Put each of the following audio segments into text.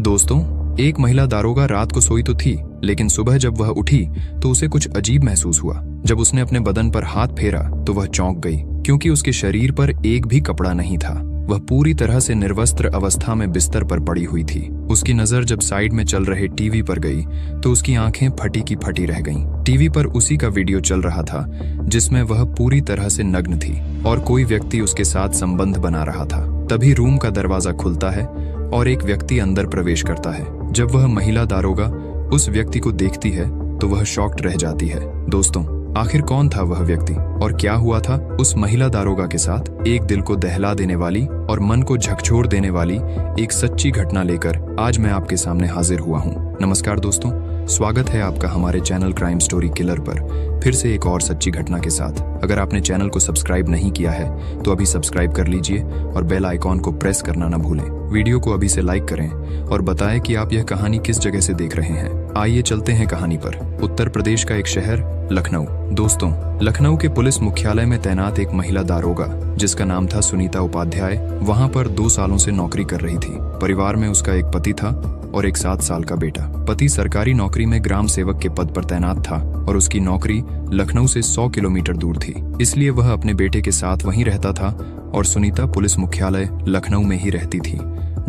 दोस्तों, एक महिला दारोगा रात को सोई तो थी, लेकिन सुबह जब वह उठी तो उसे कुछ अजीब महसूस हुआ। जब उसने अपने बदन पर हाथ फेरा तो वह चौंक गई, क्योंकि उसके शरीर पर एक भी कपड़ा नहीं था। वह पूरी तरह से निर्वस्त्र अवस्था में बिस्तर पर पड़ी हुई थी। उसकी नजर जब साइड में चल रहे टीवी पर गई तो उसकी आंखें फटी की फटी रह गईं। टीवी पर उसी का वीडियो चल रहा था जिसमें वह पूरी तरह से नग्न थी और कोई व्यक्ति उसके साथ संबंध बना रहा था। तभी रूम का दरवाजा खुलता है और एक व्यक्ति अंदर प्रवेश करता है। जब वह महिला दारोगा उस व्यक्ति को देखती है तो वह शॉक्ड रह जाती है। दोस्तों, आखिर कौन था वह व्यक्ति और क्या हुआ था उस महिला दारोगा के साथ? एक दिल को दहला देने वाली और मन को झकझोर देने वाली एक सच्ची घटना लेकर आज मैं आपके सामने हाजिर हुआ हूँ। नमस्कार दोस्तों, स्वागत है आपका हमारे चैनल क्राइम स्टोरी किलर पर फिर से एक और सच्ची घटना के साथ। अगर आपने चैनल को सब्सक्राइब नहीं किया है तो अभी सब्सक्राइब कर लीजिए और बेल आइकॉन को प्रेस करना न भूलें। वीडियो को अभी से लाइक करें और बताएं कि आप यह कहानी किस जगह से देख रहे हैं। आइए चलते हैं कहानी पर। उत्तर प्रदेश का एक शहर लखनऊ। दोस्तों, लखनऊ के पुलिस मुख्यालय में तैनात एक महिला दारोगा जिसका नाम था सुनीता उपाध्याय वहां पर 2 सालों से नौकरी कर रही थी। परिवार में उसका एक पति था और एक 7 साल का बेटा। पति सरकारी नौकरी में ग्राम सेवक के पद पर तैनात था और उसकी नौकरी लखनऊ से 100 किलोमीटर दूर थी, इसलिए वह अपने बेटे के साथ वहीं रहता था और सुनीता पुलिस मुख्यालय लखनऊ में ही रहती थी,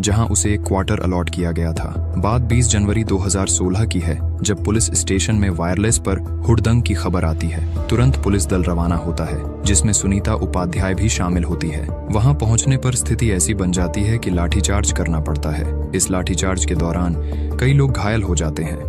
जहां उसे एक क्वार्टर अलॉट किया गया था। बात 20 जनवरी 2016 की है, जब पुलिस स्टेशन में वायरलेस पर हुड़दंग की खबर आती है। तुरंत पुलिस दल रवाना होता है जिसमें सुनीता उपाध्याय भी शामिल होती है। वहां पहुंचने पर स्थिति ऐसी बन जाती है कि लाठीचार्ज करना पड़ता है। इस लाठीचार्ज के दौरान कई लोग घायल हो जाते हैं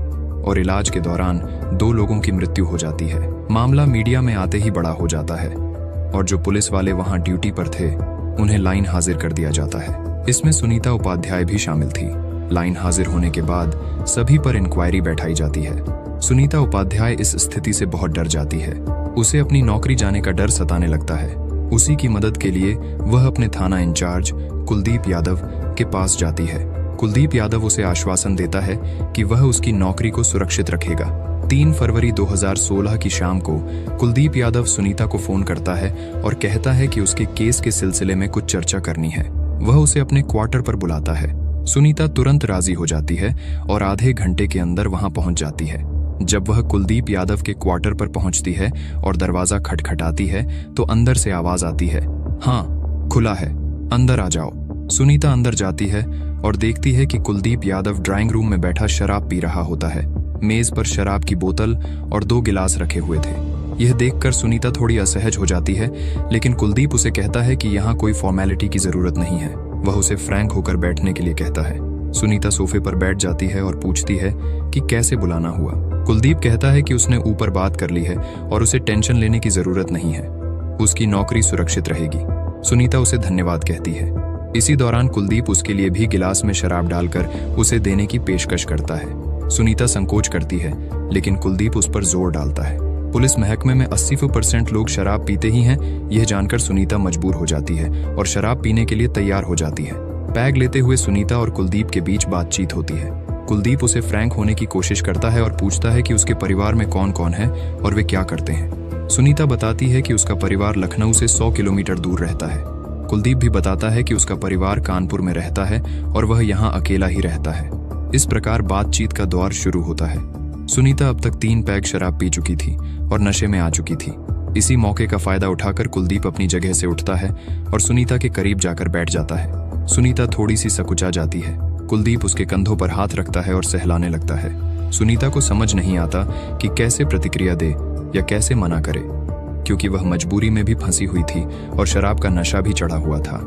और इलाज के दौरान 2 लोगों की मृत्यु हो जाती है। मामला मीडिया में आते ही बड़ा हो जाता है और जो पुलिस वाले वहां ड्यूटी पर थे उन्हें लाइन हाजिर कर दिया जाता है। इसमें सुनीता उपाध्याय भी शामिल थी। लाइन हाजिर होने के बाद सभी पर इंक्वायरी बैठाई जाती है। सुनीता उपाध्याय इस स्थिति से बहुत डर जाती है। उसे अपनी नौकरी जाने का डर सताने लगता है। उसी की मदद के लिए वह अपने थाना इंचार्ज कुलदीप यादव के पास जाती है। कुलदीप यादव उसे आश्वासन देता है कि वह उसकी नौकरी को सुरक्षित रखेगा। 3 फरवरी 2016 की शाम को कुलदीप यादव सुनीता को फोन करता है और कहता है कि उसके केस के सिलसिले में कुछ चर्चा करनी है। वह उसे अपने क्वार्टर पर बुलाता है। सुनीता तुरंत राजी हो जाती है और आधे घंटे के अंदर वहां पहुंच जाती है। जब वह कुलदीप यादव के क्वार्टर पर पहुंचती है और दरवाजा खटखटाती है तो अंदर से आवाज आती है, हाँ, खुला है, अंदर आ जाओ। सुनीता अंदर जाती है और देखती है कि कुलदीप यादव ड्राइंग रूम में बैठा शराब पी रहा होता है। मेज पर शराब की बोतल और 2 गिलास रखे हुए थे। यह देखकर सुनीता थोड़ी असहज हो जाती है, लेकिन कुलदीप उसे कहता है कि यहाँ कोई फॉर्मेलिटी की जरूरत नहीं है। वह उसे फ्रैंक होकर बैठने के लिए कहता है। सुनीता सोफे पर बैठ जाती है और पूछती है कि कैसे बुलाना हुआ। कुलदीप कहता है कि उसने ऊपर बात कर ली है और उसे टेंशन लेने की जरूरत नहीं है, उसकी नौकरी सुरक्षित रहेगी। सुनीता उसे धन्यवाद कहती है। इसी दौरान कुलदीप उसके लिए भी गिलास में शराब डालकर उसे देने की पेशकश करता है। सुनीता संकोच करती है, लेकिन कुलदीप उस पर जोर डालता है। पुलिस महकमे में 80% लोग शराब पीते ही हैं, यह जानकर सुनीता मजबूर हो जाती है और शराब पीने के लिए तैयार हो जाती है। पैग लेते हुए सुनीता और कुलदीप के बीच बातचीत होती है। कुलदीप उसे फ्रैंक होने की कोशिश करता है और पूछता है कि उसके परिवार में कौन कौन है और वे क्या करते हैं। सुनीता बताती है कि उसका परिवार लखनऊ से 100 किलोमीटर दूर रहता है। कुलदीप भी बताता है कि उसका परिवार कानपुर में रहता है और वह यहाँ अकेला ही रहता है। इस प्रकार बातचीत का दौर शुरू होता है। सुनीता अब तक 3 पैग शराब पी चुकी थी और नशे में आ चुकी थी। इसी मौके का फायदा उठाकर कुलदीप अपनी जगह से उठता है और सुनीता के करीब जाकर बैठ जाता है। सुनीता थोड़ी सी सकुचा जाती है। कुलदीप उसके कंधों पर हाथ रखता है और सहलाने लगता है। सुनीता को समझ नहीं आता कि कैसे प्रतिक्रिया दे या कैसे मना करे, क्योंकि वह मजबूरी में भी फंसी हुई थी और शराब का नशा भी चढ़ा हुआ था।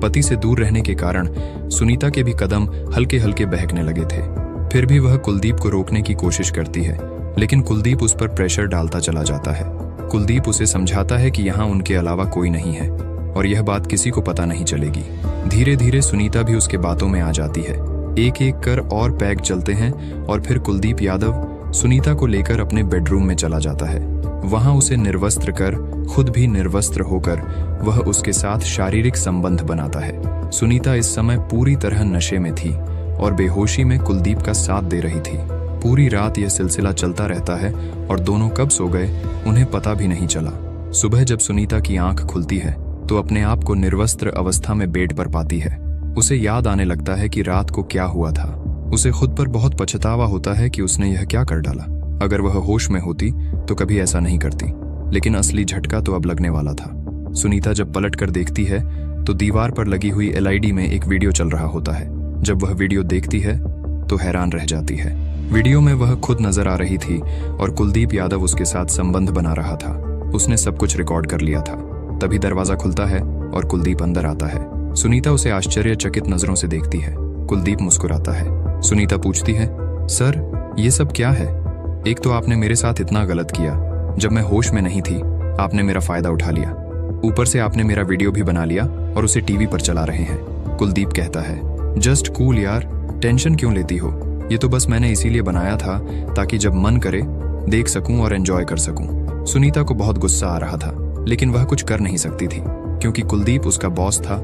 पति से दूर रहने के कारण सुनीता के भी कदम हल्के हल्के बहकने लगे थे। फिर भी वह कुलदीप को रोकने की कोशिश करती है, लेकिन कुलदीप उस पर प्रेशर डालता चला जाता है। कुलदीप उसे समझाता है कि यहाँ उनके अलावा कोई नहीं है और यह बात किसी को पता नहीं चलेगी। धीरे धीरे सुनीता भी उसके बातों में आ जाती है। एक एक कर और पैग चलते हैं और फिर कुलदीप यादव सुनीता को लेकर अपने बेडरूम में चला जाता है। वहां उसे निर्वस्त्र कर खुद भी निर्वस्त्र होकर वह उसके साथ शारीरिक संबंध बनाता है। सुनीता इस समय पूरी तरह नशे में थी और बेहोशी में कुलदीप का साथ दे रही थी। पूरी रात यह सिलसिला चलता रहता है और दोनों कब सो गए उन्हें पता भी नहीं चला। सुबह जब सुनीता की आंख खुलती है तो अपने आप को निर्वस्त्र अवस्था में बेड पर पाती है। उसे याद आने लगता है कि रात को क्या हुआ था। उसे खुद पर बहुत पछतावा होता है कि उसने यह क्या कर डाला। अगर वह होश में होती तो कभी ऐसा नहीं करती, लेकिन असली झटका तो अब लगने वाला था। सुनीता जब पलट कर देखती है तो दीवार पर लगी हुई एलईडी में एक वीडियो चल रहा होता है। जब वह वीडियो देखती है तो हैरान रह जाती है। वीडियो में वह खुद नजर आ रही थी और कुलदीप यादव उसके साथ संबंध बना रहा था। उसने सब कुछ रिकॉर्ड कर लिया था। तभी दरवाजा खुलता है और कुलदीप अंदर आता है। सुनीता उसे आश्चर्यचकित नजरों से देखती है। कुलदीप मुस्कुराता है। सुनीता पूछती है, सर ये सब क्या है? एक तो आपने मेरे साथ इतना गलत किया, जब मैं होश में नहीं थी आपने मेरा फायदा उठा लिया, ऊपर से आपने मेरा वीडियो भी बना लिया और उसे टीवी पर चला रहे हैं। कुलदीप कहता है, जस्ट कूल यार, टेंशन क्यों लेती हो? ये तो बस मैंने इसीलिए बनाया था ताकि जब मन करे देख सकूं और एंजॉय कर सकूं। सुनीता को बहुत गुस्सा आ रहा था, लेकिन वह कुछ कर नहीं सकती थी क्योंकि कुलदीप उसका बॉस था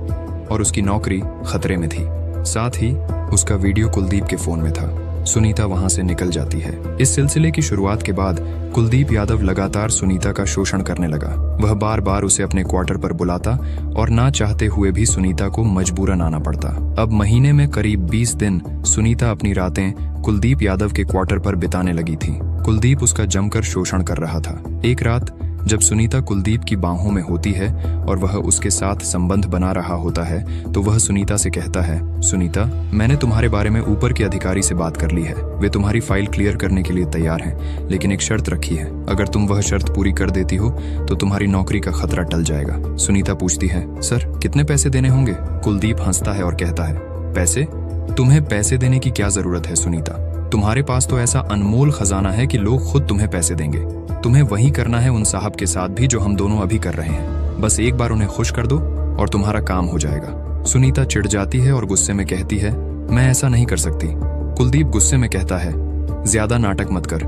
और उसकी नौकरी खतरे में थी। साथ ही उसका वीडियो कुलदीप के फोन में था। सुनीता वहां से निकल जाती है। इस सिलसिले की शुरुआत के बाद कुलदीप यादव लगातार सुनीता का शोषण करने लगा। वह बार बार उसे अपने क्वार्टर पर बुलाता और ना चाहते हुए भी सुनीता को मजबूरन आना पड़ता। अब महीने में करीब 20 दिन सुनीता अपनी रातें कुलदीप यादव के क्वार्टर पर बिताने लगी थी। कुलदीप उसका जमकर शोषण कर रहा था। एक रात जब सुनीता कुलदीप की बाहों में होती है और वह उसके साथ संबंध बना रहा होता है तो वह सुनीता से कहता है, सुनीता, मैंने तुम्हारे बारे में ऊपर के अधिकारी से बात कर ली है। वे तुम्हारी फाइल क्लियर करने के लिए तैयार हैं, लेकिन एक शर्त रखी है। अगर तुम वह शर्त पूरी कर देती हो तो तुम्हारी नौकरी का खतरा टल जाएगा। सुनीता पूछती है, सर कितने पैसे देने होंगे? कुलदीप हंसता है और कहता है, पैसे? तुम्हें पैसे देने की क्या जरूरत है सुनीता? तुम्हारे पास तो ऐसा अनमोल खजाना है कि लोग खुद तुम्हें पैसे देंगे। तुम्हें वही करना है उन साहब के साथ भी जो हम दोनों अभी कर रहे हैं। बस एक बार उन्हें खुश कर दो और तुम्हारा काम हो जाएगा। सुनीता चिढ़ जाती है और गुस्से में कहती है, मैं ऐसा नहीं कर सकती। कुलदीप गुस्से में कहता है, ज्यादा नाटक मत कर।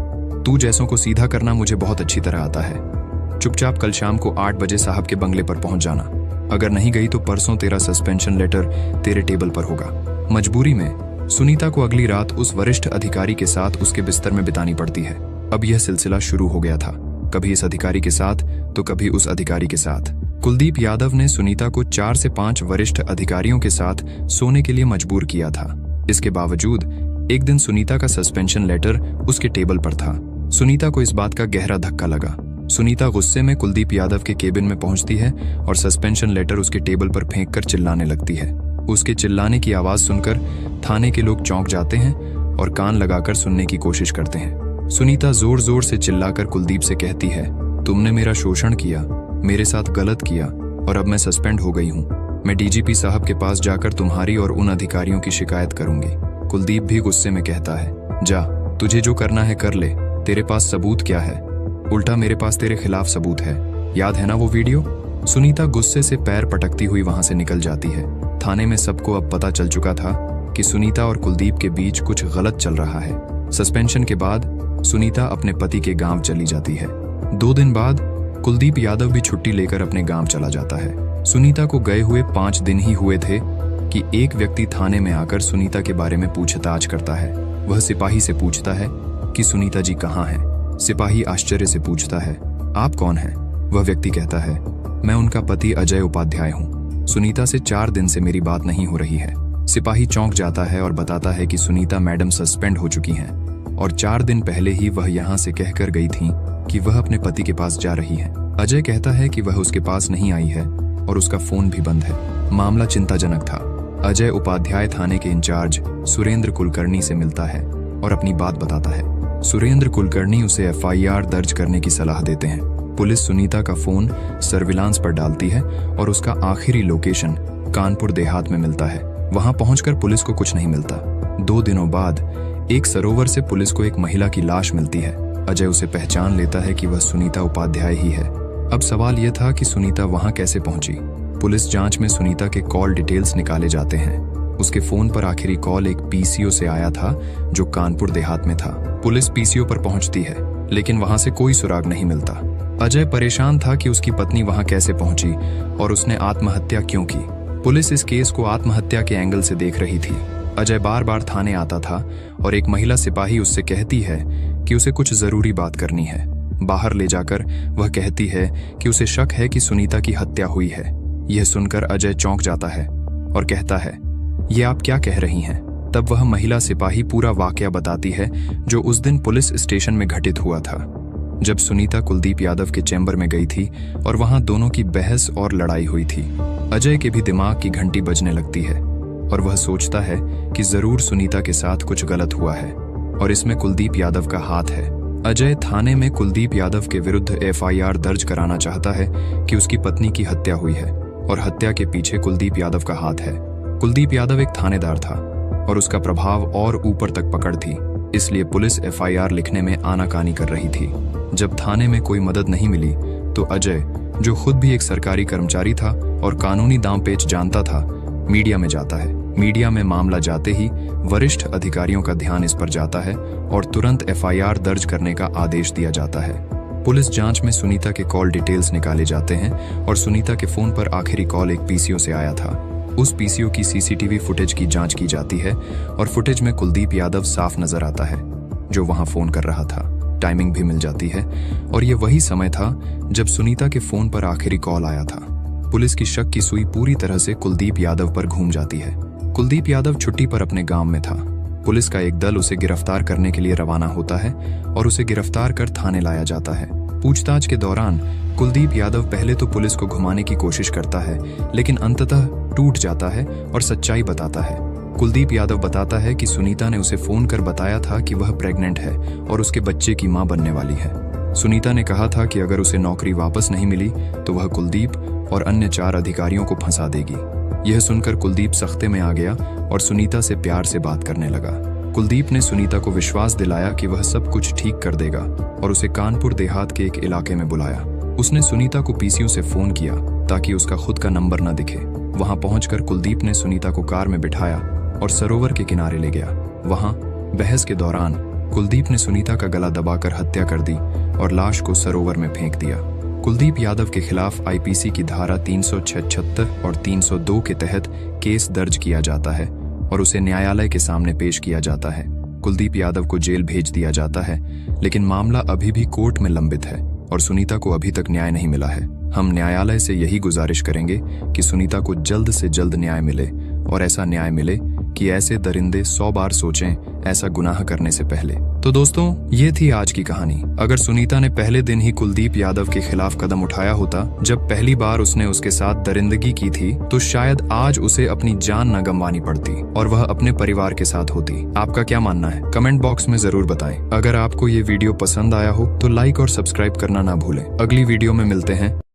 तू जैसों को सीधा करना मुझे बहुत अच्छी तरह आता है। चुपचाप कल शाम को 8 बजे साहब के बंगले पर पहुंच जाना। अगर नहीं गई तो परसों तेरा सस्पेंशन लेटर तेरे टेबल पर होगा। मजबूरी में सुनीता को अगली रात उस वरिष्ठ अधिकारी के साथ उसके बिस्तर में बितानी पड़ती है। अब यह सिलसिला शुरू हो गया था, कभी इस अधिकारी के साथ तो कभी उस अधिकारी के साथ। कुलदीप यादव ने सुनीता को 4 से 5 वरिष्ठ अधिकारियों के साथ सोने के लिए मजबूर किया था। इसके बावजूद एक दिन सुनीता का सस्पेंशन लेटर उसके टेबल पर था। सुनीता को इस बात का गहरा धक्का लगा। सुनीता गुस्से में कुलदीप यादव के केबिन में पहुंचती है और सस्पेंशन लेटर उसके टेबल पर फेंककर चिल्लाने लगती है। उसके चिल्लाने की आवाज सुनकर थाने के लोग चौंक जाते हैं और कान लगाकर सुनने की कोशिश करते हैं। सुनीता जोर जोर से चिल्लाकर कुलदीप से कहती है, तुमने मेरा शोषण किया, मेरे साथ गलत किया और अब मैं सस्पेंड हो गई हूँ। मैं डीजीपी साहब के पास जाकर तुम्हारी और उन अधिकारियों की शिकायत करूंगी। कुलदीप भी गुस्से में कहता है, जा, तुझे जो करना है कर ले, तेरे पास सबूत क्या है? उल्टा मेरे पास तेरे खिलाफ सबूत है। याद है ना वो वीडियो? सुनीता गुस्से से पैर पटकती हुई वहां से निकल जाती है। थाने में सबको अब पता चल चुका था कि सुनीता और कुलदीप के बीच कुछ गलत चल रहा है। सस्पेंशन के बाद सुनीता अपने पति के गांव चली जाती है। 2 दिन बाद कुलदीप यादव भी छुट्टी लेकर अपने गांव चला जाता है। सुनीता को गए हुए 5 दिन ही हुए थे कि एक व्यक्ति थाने में आकर सुनीता के बारे में पूछताछ करता है। वह सिपाही से पूछता है कि सुनीता जी कहाँ हैं? सिपाही आश्चर्य से पूछता है, आप कौन हैं? वह व्यक्ति कहता है, मैं उनका पति अजय उपाध्याय हूँ। सुनीता से 4 दिन से मेरी बात नहीं हो रही है। सिपाही चौंक जाता है और बताता है कि सुनीता मैडम सस्पेंड हो चुकी हैं और 4 दिन पहले ही वह यहाँ से कहकर गई थी कि वह अपने पति के पास जा रही है। अजय कहता है कि वह उसके पास नहीं आई है और उसका फोन भी बंद है। मामला चिंताजनक था। अजय उपाध्याय थाने के इंचार्ज सुरेंद्र कुलकर्णी से मिलता है और अपनी बात बताता है। सुरेंद्र कुलकर्णी उसे FIR दर्ज करने की सलाह देते हैं। पुलिस सुनीता का फोन सर्विलांस पर डालती है और उसका आखिरी लोकेशन कानपुर देहात में मिलता है। वहां पहुंचकर पुलिस को कुछ नहीं मिलता। 2 दिनों बाद एक सरोवर से पुलिस को एक महिला की लाश मिलती है। अजय उसे पहचान लेता है कि वह सुनीता उपाध्याय ही है। अब सवाल यह था कि सुनीता वहां कैसे पहुंची। पुलिस जांच में सुनीता के कॉल डिटेल्स निकाले जाते हैं। उसके फोन पर आखिरी कॉल एक PCO से आया था जो कानपुर देहात में था। पुलिस PCO पर पहुंचती है, लेकिन वहां से कोई सुराग नहीं मिलता। अजय परेशान था कि उसकी पत्नी वहां कैसे पहुंची और उसने आत्महत्या क्यों की। पुलिस इस केस को आत्महत्या के एंगल से देख रही थी। अजय बार बार थाने आता था और एक महिला सिपाही उससे कहती है कि उसे कुछ जरूरी बात करनी है। बाहर ले जाकर वह कहती है कि उसे शक है कि सुनीता की हत्या हुई है। यह सुनकर अजय चौंक जाता है और कहता है, ये आप क्या कह रही हैं? तब वह महिला सिपाही पूरा वाकया बताती है जो उस दिन पुलिस स्टेशन में घटित हुआ था। जब सुनीता कुलदीप यादव के चैम्बर में गई थी और वहां दोनों की बहस और लड़ाई हुई थी, अजय के भी दिमाग की घंटी बजने लगती है और वह सोचता है कि जरूर सुनीता के साथ कुछ गलत हुआ है और इसमें कुलदीप यादव का हाथ है। अजय थाने में कुलदीप यादव के विरुद्ध एफआईआर दर्ज कराना चाहता है कि उसकी पत्नी की हत्या हुई है और हत्या के पीछे कुलदीप यादव का हाथ है। कुलदीप यादव एक थानेदार था और उसका प्रभाव और ऊपर तक पकड़ थी, इसलिए पुलिस एफआईआर लिखने में आनाकानी कर रही थी। जब थाने में कोई मदद नहीं मिली तो अजय, जो खुद भी एक सरकारी कर्मचारी था और कानूनी दांव-पेच जानता था, मीडिया में जाता है। मीडिया में मामला जाते ही वरिष्ठ अधिकारियों का ध्यान इस पर जाता है और तुरंत एफआईआर दर्ज करने का आदेश दिया जाता है। पुलिस जांच में सुनीता के कॉल डिटेल्स निकाले जाते हैं और सुनीता के फोन पर आखिरी कॉल एक पीसीओ से आया था। उस पीसीओ की सीसीटीवी फुटेज की जांच की जाती है और फुटेज में कुलदीप यादव साफ नजर आता है, जो वहां फोन कर रहा था। टाइमिंग भी मिल जाती है और ये वही समय था जब सुनीता के फोन पर आखिरी कॉल आया था। पुलिस की शक की सुई पूरी तरह से कुलदीप यादव पर घूम जाती है। कुलदीप यादव छुट्टी पर अपने गांव में था। पुलिस का एक दल उसे गिरफ्तार करने के लिए रवाना होता है और उसे गिरफ्तार कर थाने लाया जाता है। पूछताछ के दौरान कुलदीप यादव पहले तो पुलिस को घुमाने की कोशिश करता है, लेकिन अंततः टूट जाता है और सच्चाई बताता है। कुलदीप यादव बताता है कि सुनीता ने उसे फोन कर बताया था कि वह प्रेग्नेंट है और उसके बच्चे की मां बनने वाली है। सुनीता ने कहा था कि अगर उसे नौकरी वापस नहीं मिली तो वह कुलदीप और अन्य 4 अधिकारियों को फंसा देगी। यह सुनकर कुलदीप सख्ते में आ गया और सुनीता से प्यार से बात करने लगा। कुलदीप ने सुनीता को विश्वास दिलाया कि वह सब कुछ ठीक कर देगा और उसे कानपुर देहात के एक इलाके में बुलाया। उसने सुनीता को पीसीओ से फोन किया ताकि उसका खुद का नंबर न दिखे। वहां पहुंचकर कुलदीप ने सुनीता को कार में बिठाया और सरोवर के किनारे ले गया। वहां बहस के दौरान कुलदीप ने सुनीता का गला दबाकर हत्या कर दी और लाश को सरोवर में फेंक दिया। कुलदीप यादव के खिलाफ आईपीसी की धारा 376 और 302 के तहत केस दर्ज किया जाता है और उसे न्यायालय के सामने पेश किया जाता है। कुलदीप यादव को जेल भेज दिया जाता है, लेकिन मामला अभी भी कोर्ट में लंबित है और सुनीता को अभी तक न्याय नहीं मिला है। हम न्यायालय से यही गुजारिश करेंगे कि सुनीता को जल्द से जल्द न्याय मिले और ऐसा न्याय मिले कि ऐसे दरिंदे 100 बार सोचें ऐसा गुनाह करने से पहले। तो दोस्तों, ये थी आज की कहानी। अगर सुनीता ने पहले दिन ही कुलदीप यादव के खिलाफ कदम उठाया होता जब पहली बार उसने उसके साथ दरिंदगी की थी, तो शायद आज उसे अपनी जान न गंवानी पड़ती और वह अपने परिवार के साथ होती। आपका क्या मानना है? कमेंट बॉक्स में जरूर बताएं। अगर आपको ये वीडियो पसंद आया हो तो लाइक और सब्सक्राइब करना ना भूलें। अगली वीडियो में मिलते हैं।